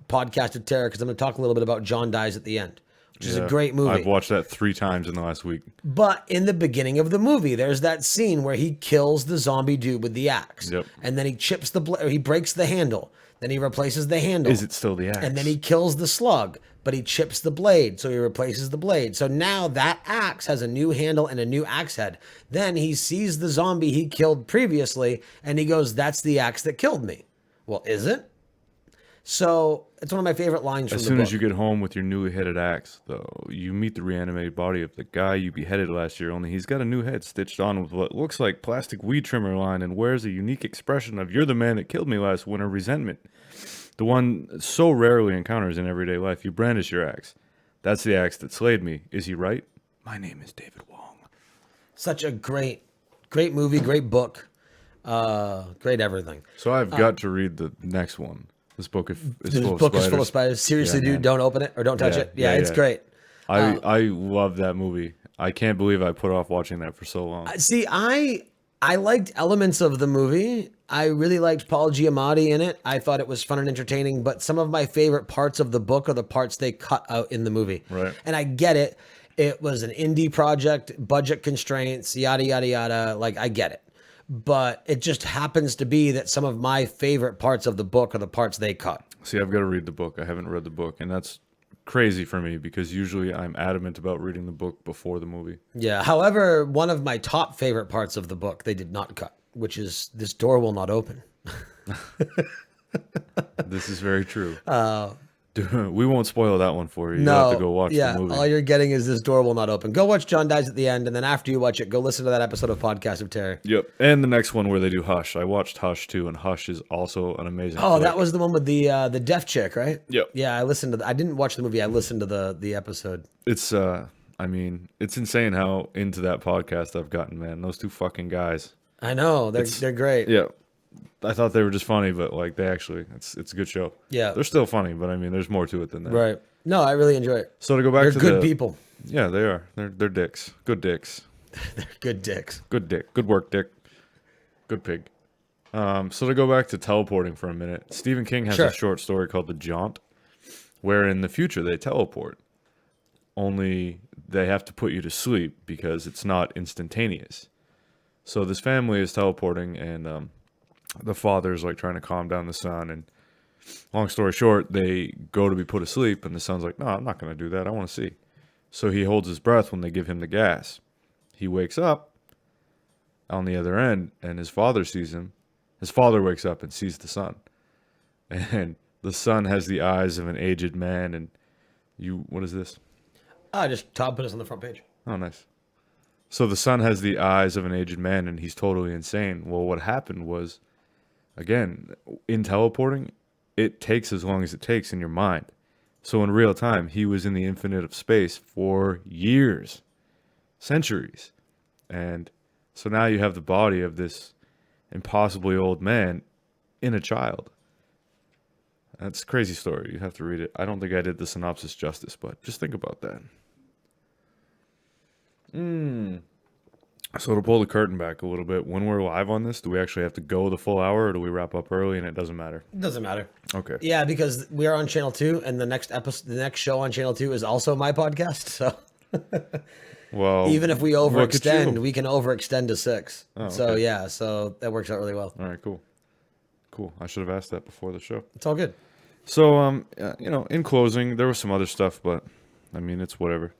Podcast of Terror, because I'm going to talk a little bit about John Dies at the End, which is a great movie. I've watched that 3 times in the last week. But in the beginning of the movie, there's that scene where he kills the zombie dude with the axe. Yep. And then he chips he breaks the handle. Then he replaces the handle. Is it still the axe? And then he kills the slug, but he chips the blade, so he replaces the blade. So now that axe has a new handle and a new axe head. Then he sees the zombie he killed previously, and he goes, "That's the axe that killed me." Well, is it? So it's one of my favorite lines from the book. As soon as you get home with your newly headed axe, though, you meet the reanimated body of the guy you beheaded last year, only he's got a new head stitched on with what looks like plastic weed trimmer line and wears a unique expression of "you're the man that killed me last winter" resentment. The one so rarely encounters in everyday life. You brandish your axe. "That's the axe that slayed me. Is he right? My name is David Wong." Such a great movie, great book, great everything. So I've got to read the next one. This book is full of spiders. Seriously, dude, don't open it or don't touch it. Yeah, it's great. I love that movie. I can't believe I put off watching that for so long. See, I liked elements of the movie. I really liked Paul Giamatti in it. I thought it was fun and entertaining, but some of my favorite parts of the book are the parts they cut out in the movie. Right. And I get it. It was an indie project, budget constraints, yada, yada, yada. Like, I get it. But it just happens to be that some of my favorite parts of the book are the parts they cut. See, I've got to read the book. I haven't read the book, and that's crazy for me because usually I'm adamant about reading the book before the movie. Yeah. However, one of my top favorite parts of the book they did not cut, which is "This door will not open." This is very true. We won't spoil that one for you. No, You'll have to go watch the movie. All you're getting is "This door will not open." Go watch John Dies at the End, and then after you watch it, go listen to that episode of Podcast of Terror. Yep. And the next one where they do Hush. I watched Hush too, and Hush is also an amazing Oh, flick. that was the one with the deaf chick, right? Yep. Yeah, I listened to I didn't watch the movie. I listened to the episode. It's I mean, it's insane how into that podcast I've gotten, man. Those two fucking guys. I know. They're great. Yeah. I thought they were just funny, but like they actually, it's a good show. Yeah. They're still funny, but I mean, there's more to it than that. Right. No, I really enjoy it. So to go back They're to good people. Yeah, they are. They're dicks. Good dicks. They're good dicks. Good dick. Good work, Dick. Good pig. So to go back to teleporting for a minute, Stephen King has Sure. a short story called The Jaunt, where in the future they teleport. Only they have to put you to sleep because it's not instantaneous. So this family is teleporting, and the father's like trying to calm down the son. And long story short, they go to be put asleep, and the son's like, "No, I'm not going to do that. I want to see." So he holds his breath when they give him the gas. He wakes up on the other end, and his father sees him. His father wakes up and sees the son. And the son has the eyes of an aged man. And what is this? Just Todd put us on the front page. Oh, nice. So the son has the eyes of an aged man, and he's totally insane. Well, what happened was, again, in teleporting, it takes as long as it takes in your mind. So in real time, he was in the infinite of space for years, centuries. And so now you have the body of this impossibly old man in a child. That's a crazy story. You have to read it. I don't think I did the synopsis justice, but just think about that. So to pull the curtain back a little bit, when we're live on this, do we actually have to go the full hour, or do we wrap up early and it doesn't matter? It doesn't matter. Okay. Yeah, because we are on Channel 2, and the next show on Channel 2 is also my podcast. So Well, even if we look at overextend, you. we can overextend to 6. Oh, So okay. yeah, so that works out really well. All right, cool. I should have asked that before the show. It's all good. So, in closing, there was some other stuff, but I mean, it's whatever.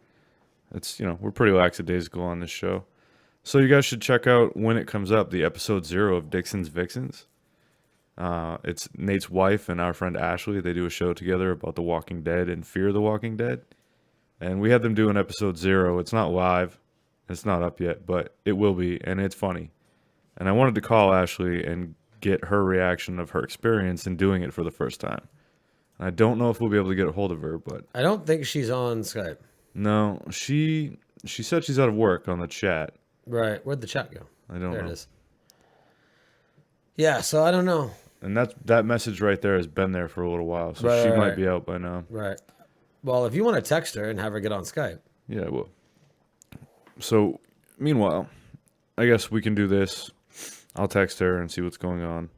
It's, we're pretty lackadaisical on this show. So you guys should check out when it comes up, the episode 0 of Dixon's Vixens. It's Nate's wife and our friend Ashley. They do a show together about The Walking Dead and Fear the Walking Dead. And we had them do an episode 0. It's not live. It's not up yet, but it will be, and it's funny. And I wanted to call Ashley and get her reaction of her experience in doing it for the first time. And I don't know if we'll be able to get a hold of her, but I don't think she's on Skype. no, she said she's out of work on the chat. Right. Where'd the chat go? I don't know. There it is. Yeah, so I don't know. And that message right there has been there for a little while, so Right, she right, might right. be out by now. Right. Well, if you want to text her and have her get on Skype. Yeah, I will. So, meanwhile, I guess we can do this. I'll text her and see what's going on.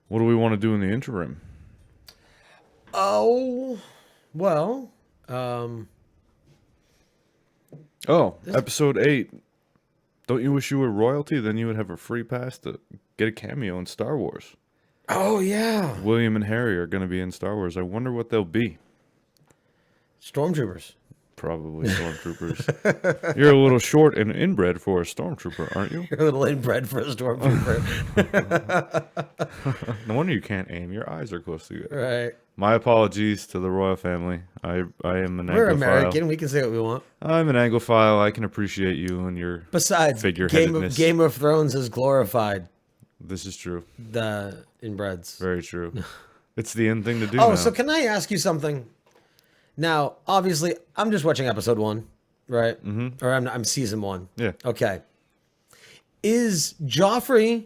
What do we want to do in the interim? Oh, well, Episode 8. Don't you wish you were royalty? Then you would have a free pass to get a cameo in Star Wars. Oh, yeah. William and Harry are going to be in Star Wars. I wonder what they'll be. Stormtroopers. Probably stormtroopers. You're a little short and inbred for a stormtrooper, aren't you? You're a little inbred for a stormtrooper. No wonder you can't aim. Your eyes are close together. Right. My apologies to the royal family. I am an We're Anglophile. American. We can say what we want. I'm an Anglophile. I can appreciate you and your Besides, figureheadedness. Game of Thrones has glorified This is true. the inbreds. Very true. It's the end thing to do now. Oh, so can I ask you something? Now, obviously, I'm just watching episode 1, right? Mm-hmm. Or I'm season 1. Yeah. Okay. Is Joffrey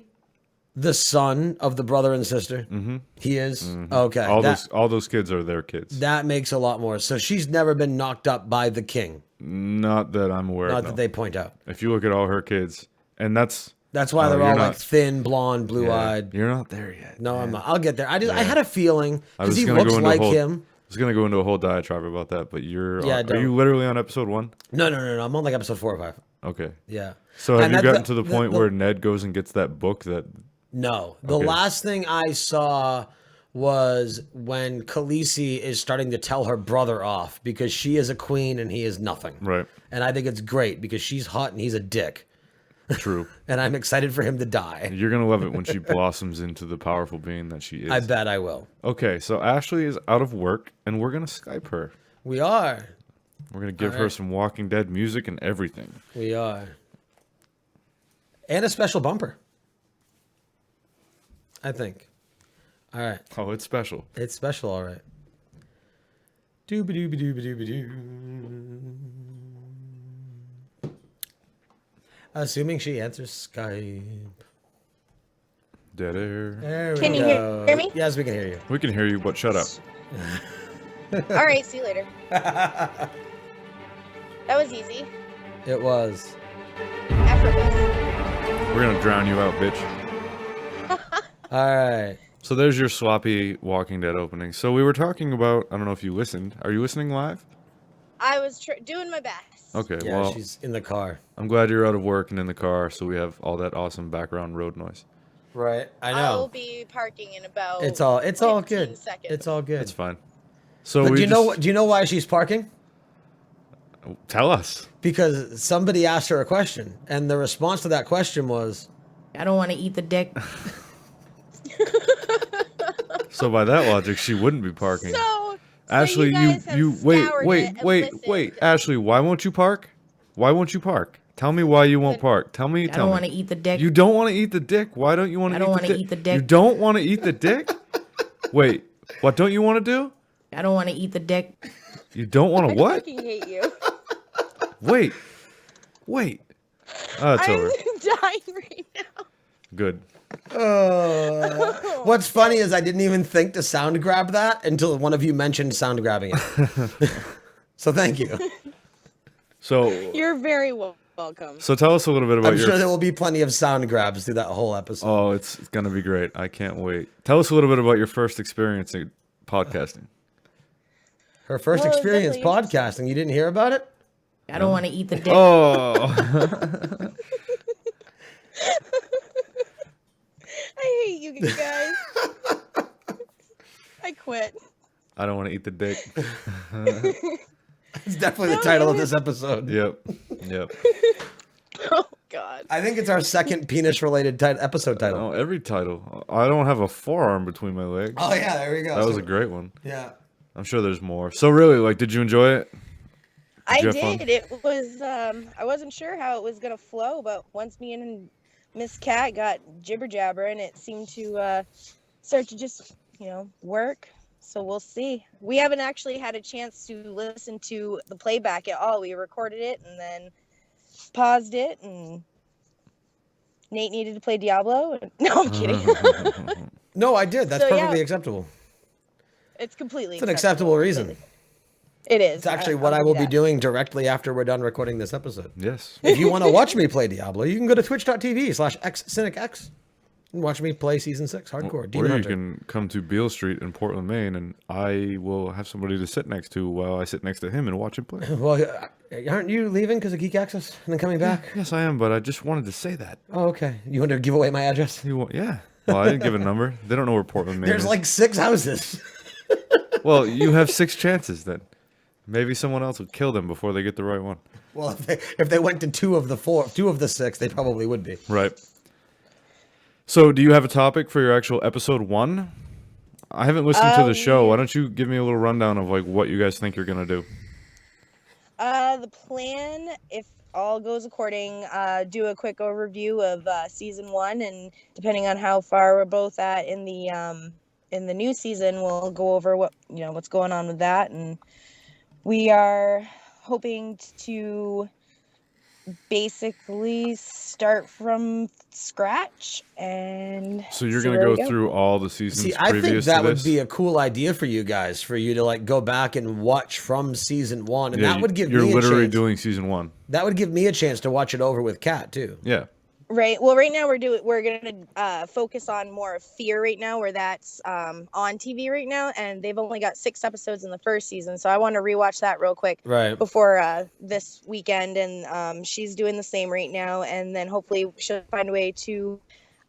the son of the brother and sister? Mm-hmm. He is? Mm-hmm. Okay. All those kids are their kids. That makes a lot more. So she's never been knocked up by the king. Not that I'm aware Not of. that they point out. If you look at all her kids, and that's why they're all you're like thin, blonde, blue-eyed. You're not there yet. No, man. I'm not. I'll get there. I had a feeling because he gonna looks go into like him. I was gonna go into a whole diatribe about that, but are don't. you literally on episode 1? No. I'm on like episode 4 or 5. Okay. Yeah. So have And you that's gotten to the point where Ned goes and gets that book that? No. The Okay. last thing I saw was when Khaleesi is starting to tell her brother off because she is a queen and he is nothing. Right. And I think it's great because she's hot and he's a dick. True. And I'm excited for him to die. You're gonna love it when she blossoms into the powerful being that she is. I bet I will. Okay, so Ashley is out of work, and we're gonna Skype her. We are. We're gonna give her some Walking Dead music and everything. We are. And a special bumper. I think. All right. Oh, it's special. It's special, all right. Dooba-dooba-dooba-dooba-doo. Assuming she answers Skype. Dead air. There we Can you go. hear me? Yes, we can hear you. We can hear you, but shut up. All right, see you later. That was easy. It was. Effortless. We're gonna drown you out, bitch. All right. So there's your sloppy Walking Dead opening. So we were talking about, I don't know if you listened. Are you listening live? I was doing my best. Okay, Yeah, well, she's in the car. I'm glad you're out of work and in the car, so we have all that awesome background road noise. Right, I I'll know. be parking in about It's all good. 15 seconds. It's all good. It's fine. So But we do you know why she's parking? Tell us. Because somebody asked her a question, and the response to that question was, I don't want to eat the dick. So by that logic, she wouldn't be parking. So Ashley, you guys have wait, scoured wait, it and wait, listened. wait. Ashley, why won't you park? Why won't you park? Tell me why you won't park. Tell me. I don't want to eat the dick. You don't want to eat the dick. Why don't you want to? I don't want to eat the dick. You don't want to eat the dick. Wait, what don't you want to do? I don't want to eat the dick. You don't want to I what? fucking hate you. Wait. Oh, it's I'm over. dying right now. Good. What's funny is I didn't even think to sound grab that until one of you mentioned sound grabbing it. So thank you. So You're very welcome. So tell us a little bit about I'm your. sure there will be plenty of sound grabs through that whole episode. Oh, it's gonna be great. I can't wait. Tell us a little bit about your first experience in podcasting. Her first Well, experience definitely podcasting. You didn't hear about it? I don't want to eat the dick. Oh. I hate you guys. I quit. I don't want to eat the dick. It's definitely the title of this episode. Yep. Oh God. I think it's our second penis-related episode title. Oh, every title. I don't have a forearm between my legs. Oh yeah, there we go. That was a great one. Yeah. I'm sure there's more. So really, like, did you enjoy it? I you have fun? did. It was. I wasn't sure how it was gonna flow, but once me and Miss Cat got jibber jabber, and it seemed to start to just work. So we'll see. We haven't actually had a chance to listen to the playback at all. We recorded it and then paused it, and Nate needed to play Diablo. No, I'm kidding. No, I did. That's So, yeah. perfectly acceptable. It's completely. It's an acceptable reason. It is. It's actually what I will be doing directly after we're done recording this episode. Yes. If you want to watch me play Diablo, you can go to twitch.tv/xcynicx and watch me play Season 6 Hardcore. Or Demon you Hunter. can come to Beale Street in Portland, Maine, and I will have somebody to sit next to while I sit next to him and watch him play. Well, aren't you leaving because of Geek Access and then coming back? Yes, I am, but I just wanted to say that. Oh, okay. You want to give away my address? Yeah. Well, I didn't give a number. They don't know where Portland, Maine There's is. like 6 houses. Well, you have 6 chances then. Maybe someone else will kill them before they get the right one. Well, if they went to 2 of the 6, they probably would be. Right. So, do you have a topic for your actual episode 1? I haven't listened to the show. Why don't you give me a little rundown of like what you guys think you're gonna do? The plan, if all goes according, do a quick overview of season 1, and depending on how far we're both at in the new season, we'll go over what's going on with that, and we are hoping to basically start from scratch. And So you're see gonna where go we through all the seasons See, I previous think that to would this? be a cool idea for you guys, for you to like go back and watch from season 1, and that would give you're me a literally chance. doing season 1. That would give me a chance to watch it over with Kat too. Yeah. Right. Well, right now we're gonna focus on more of Fear right now, where that's on TV right now, and they've only got 6 episodes in the first season, so I want to rewatch that real quick Right. before this weekend, and she's doing the same right now, and then hopefully she'll find a way to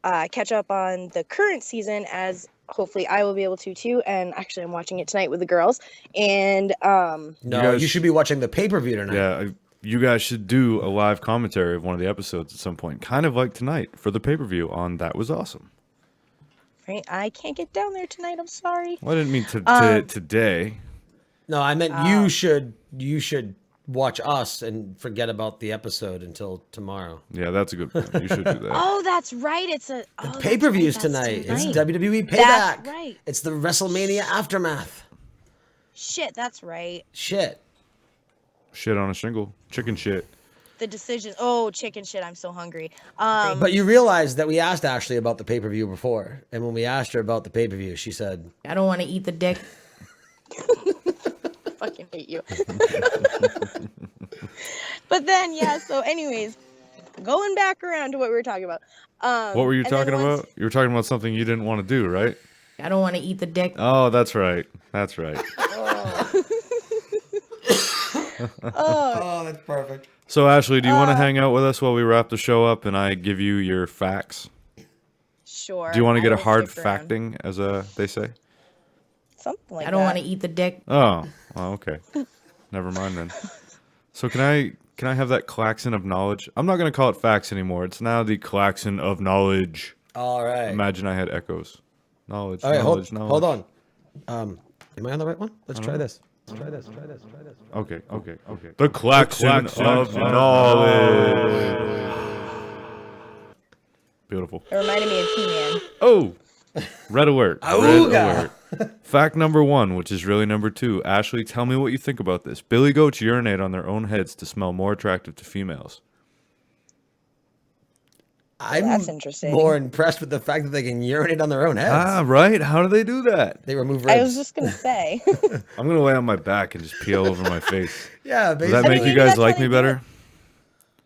catch up on the current season, as hopefully I will be able to too. And actually, I'm watching it tonight with the girls, and No, you should be watching the pay-per-view tonight. Yeah. You guys should do a live commentary of one of the episodes at some point, kind of like tonight for the pay-per-view on That Was Awesome. right, I can't get down there tonight. I'm sorry. Well, I didn't mean today. No, I meant you should watch us and forget about the episode until tomorrow. Yeah, that's a good point. You should do that. Oh, that's right. It's a Pay-per-views tonight. It's WWE Payback. That's right. It's the WrestleMania Aftermath. Shit, that's right. Shit. Shit on a shingle. Chicken shit. The decision. Oh, chicken shit. I'm so hungry. But you realize that we asked Ashley about the pay-per-view before, and when we asked her about the pay-per-view, she said, I don't want to eat the dick. fucking hate you. But then, yeah. So, anyways, going back around to what we were talking about. What were you and then talking once- about? You were talking about something you didn't want to do, right? I don't want to eat the dick. Oh, that's right. That's right. Oh, that's perfect. So, Ashley, do you want to hang out with us while we wrap the show up and I give you your facts? Sure. Do you want to I get a will hard stick around. facting, as they say? Something like I don't that. want to eat the dick. Oh, okay. Never mind then. So can I have that klaxon of knowledge? I'm not going to call it facts anymore. It's now the klaxon of knowledge. All right. Imagine I had echoes. Knowledge, All right, knowledge, hold knowledge. on. Am I on the right one? Let's try know. this. Let's try this. Try this. Try this. Okay. The klaxon of knowledge. Beautiful. It reminded me of He-Man. Oh, red alert. Red Auga. alert. Fact number 1, which is really number 2. Ashley, tell me what you think about this. Billy goats urinate on their own heads to smell more attractive to females. I'm That's interesting. more impressed with the fact that they can urinate on their own heads. Ah, right. How do they do that? They remove ribs. I was just gonna say. I'm going to lay on my back and just peel over my face. Yeah, Does basically. that make you maybe guys that's how like they me do better?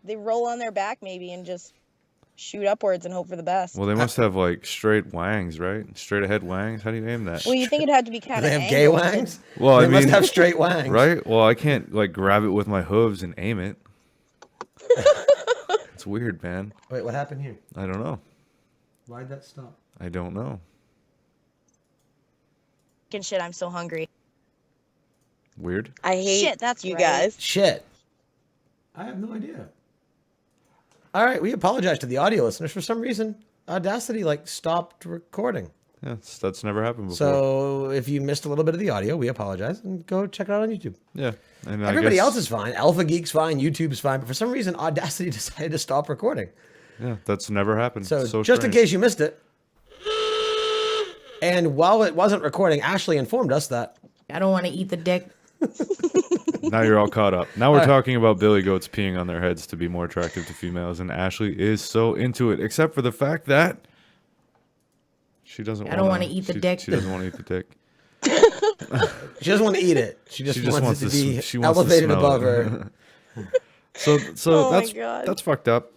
They roll on their back maybe and just shoot upwards and hope for the best. Well, they must have like straight wangs, right? Straight ahead wangs. How do you name that? Well, you think it'd have to be Do kind of. they have gay wangs? Well, They I must mean, have straight wangs. right? Well, I can't like grab it with my hooves and aim it. It's weird, man. Wait, what happened here? I don't know. Why'd that stop? I don't know. Shit, I'm so hungry. Weird. I hate Shit, that's you right. guys. Shit. I have no idea. All right, we apologize to the audio listeners. For some reason, Audacity stopped recording. Yeah, that's never happened before. So if you missed a little bit of the audio, we apologize and go check it out on YouTube. Yeah, and Everybody I guess, else is fine. Alpha Geek's fine. YouTube's fine. But for some reason, Audacity decided to stop recording. Yeah, that's never happened. So, So just in strange. case you missed it, and while it wasn't recording, Ashley informed us that I don't want to eat the dick. Now you're all caught up. Now we're talking about billy goats peeing on their heads to be more attractive to females, and Ashley is so into it, except for the fact that she doesn't. I don't want to eat the dick. She doesn't want to eat the dick. she doesn't want to eat it. She just, wants it to be she wants to elevated smell above it. her. So Oh my God. that's fucked up.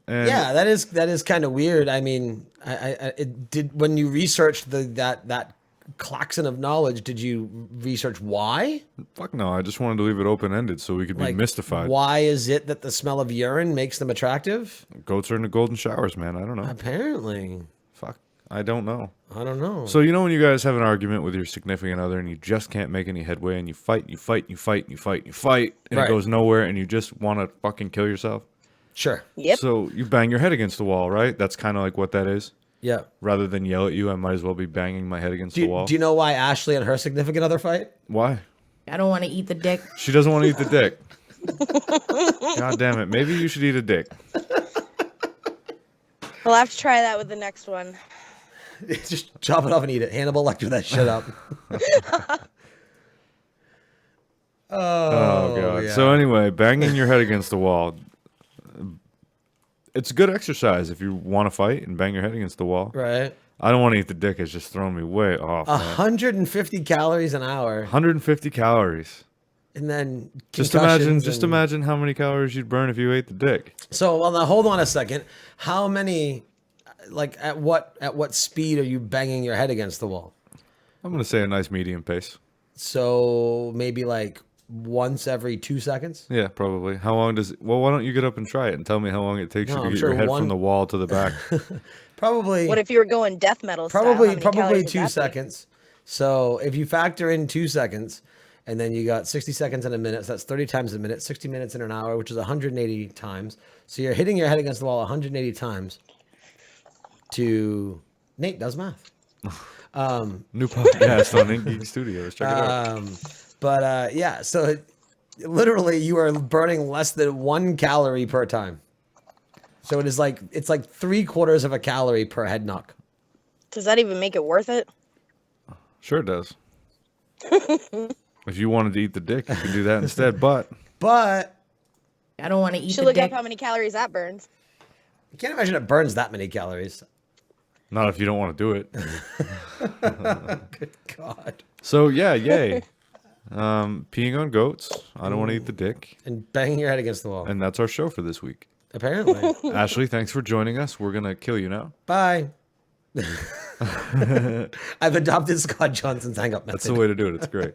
And Yeah, that is kind of weird. I mean, it did when you researched that klaxon of knowledge. Did you research why? Fuck no, I just wanted to leave it open ended so we could be mystified. Why is it that the smell of urine makes them attractive? Goats are into golden showers, man. I don't know. Apparently, Fuck, I don't know. I don't know. So you know when you guys have an argument with your significant other and you just can't make any headway and you fight and Right. it goes nowhere and you just want to fucking kill yourself? Sure. Yep. So you bang your head against the wall, right? That's kind of like what that is. Yeah. Rather than yell at you, I might as well be banging my head against the wall. Do you know why Ashley and her significant other fight? Why? I don't want to eat the dick. She doesn't want to eat the dick. God damn it. Maybe you should eat a dick. We'll have to try that with the next one. Just chop it off and eat it. Hannibal Lecter that shit up. Oh, God. yeah. So anyway, banging your head against the wall. It's good exercise if you want to fight and bang your head against the wall. Right. I don't want to eat the dick. It's just throwing me way off. man. 150 calories an hour, 150 calories. and then Just concussions and- imagine how many calories you'd burn if you ate the dick. So, well, now hold on a second. How many, at what speed are you banging your head against the wall? I'm gonna say a nice medium pace. So maybe once every 2 seconds. Yeah, probably. How long does? Well, why don't you get up and try it and tell me how long it takes No, you to I'm get sure your head one- from the wall to the back? Probably. What if you were going death metal style? How many Probably calories would 2 that be? seconds. So if you factor in 2 seconds, and then you got 60 seconds in a minute, so that's 30 times a minute, 60 minutes in an hour, which is 180 times. So you're hitting your head against the wall 180 times. Nate does math. New podcast on Indie Geek Studios. Check it out. Yeah, so literally you are burning less than 1 calorie per time. So it's like 3/4 of a calorie per head knock. Does that even make it worth it? Sure it does. If you wanted to eat the dick, you could do that instead. But I don't want to You eat should the look dick. up how many calories that burns. I can't imagine it burns that many calories. not if you don't want to do it. Good God. So yeah, yay. Peeing on goats. I don't want to eat the dick. And banging your head against the wall. And that's our show for this week. Apparently. Ashley, thanks for joining us. We're going to kill you now. Bye. I've adopted Scott Johnson's hang up method. That's the way to do it. It's great.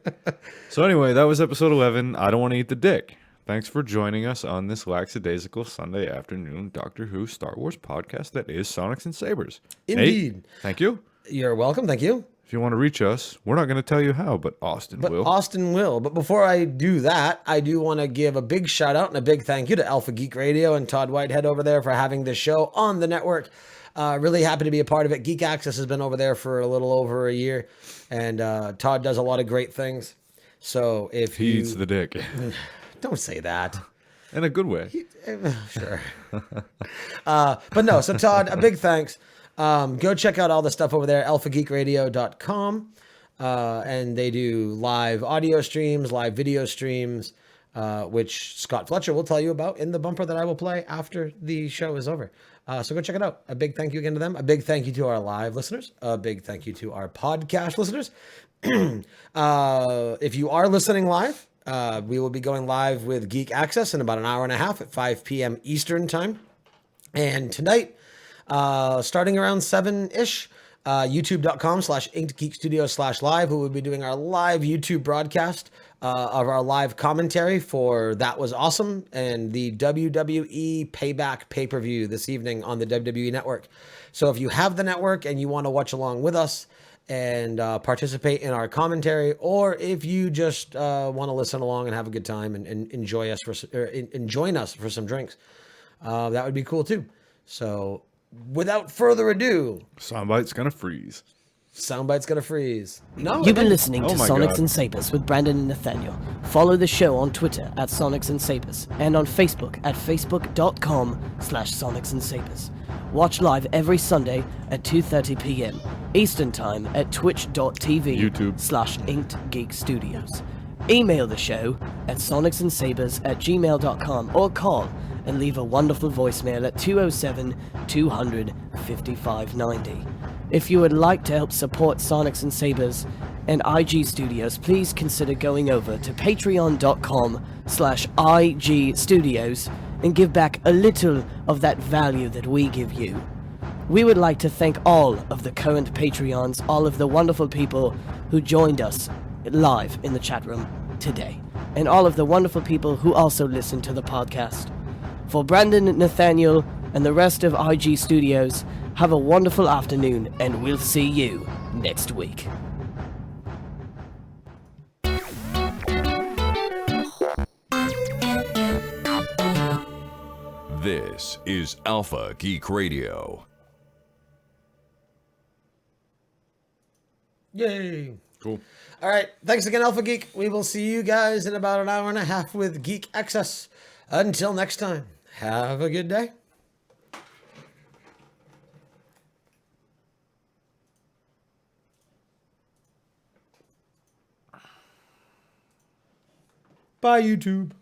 So anyway, that was episode 11. I Don't Want to Eat the Dick. Thanks for joining us on this lackadaisical Sunday afternoon Doctor Who Star Wars podcast that is Sonics and Sabers. Indeed. Nate, thank you. You're welcome. Thank you. If you want to reach us, we're not going to tell you how, but Austin will. Austin will. But before I do that, I do want to give a big shout out and a big thank you to Alpha Geek Radio and Todd Whitehead over there for having this show on the network. Really happy to be a part of it. Geek Access has been over there for a little over a year, and Todd does a lot of great things. So if he eats the dick. Don't say that. In a good way. Sure. But no, so Todd, a big thanks. Go check out all the stuff over there, alphageekradio.com. And they do live audio streams, live video streams, which Scott Fletcher will tell you about in the bumper that I will play after the show is over. So go check it out. A big thank you again to them. A big thank you to our live listeners. A big thank you to our podcast listeners. If you are listening live, we will be going live with Geek Access in about an hour and a half at 5 p.m. Eastern time. And tonight, starting around 7-ish, youtube.com/inkedgeekstudios/live, we will be doing our live YouTube broadcast of our live commentary for That Was Awesome and the WWE Payback pay-per-view this evening on the WWE Network. So if you have the network and you want to watch along with us and participate in our commentary, or if you just want to listen along and have a good time and enjoy us join us for some drinks, that would be cool too. So without further ado, Soundbite's gonna freeze. Soundbite's gonna freeze. No, You've been listening to my Sonics God. and Sabers with Brandon and Nathaniel. Follow the show on Twitter at Sonics and Sabers and on Facebook at facebook.com/Sonics and Sabers. Watch live every Sunday at 2:30 p.m. Eastern Time at twitch.tv /InkedGeekStudios. Email the show at sonicsandsabers@gmail.com or call and leave a wonderful voicemail at 207-200-5590. If you would like to help support Sonics and Sabers and IG Studios, please consider going over to patreon.com/IG Studios and give back a little of that value that we give you. We would like to thank all of the current Patreons, all of the wonderful people who joined us live in the chat room today, and all of the wonderful people who also listen to the podcast. For Brandon, Nathaniel, and the rest of IG Studios, have a wonderful afternoon, and we'll see you next week. This is Alpha Geek Radio. Yay. Cool. All right. Thanks again, Alpha Geek. We will see you guys in about an hour and a half with Geek Access. Until next time, have a good day. Bye, YouTube.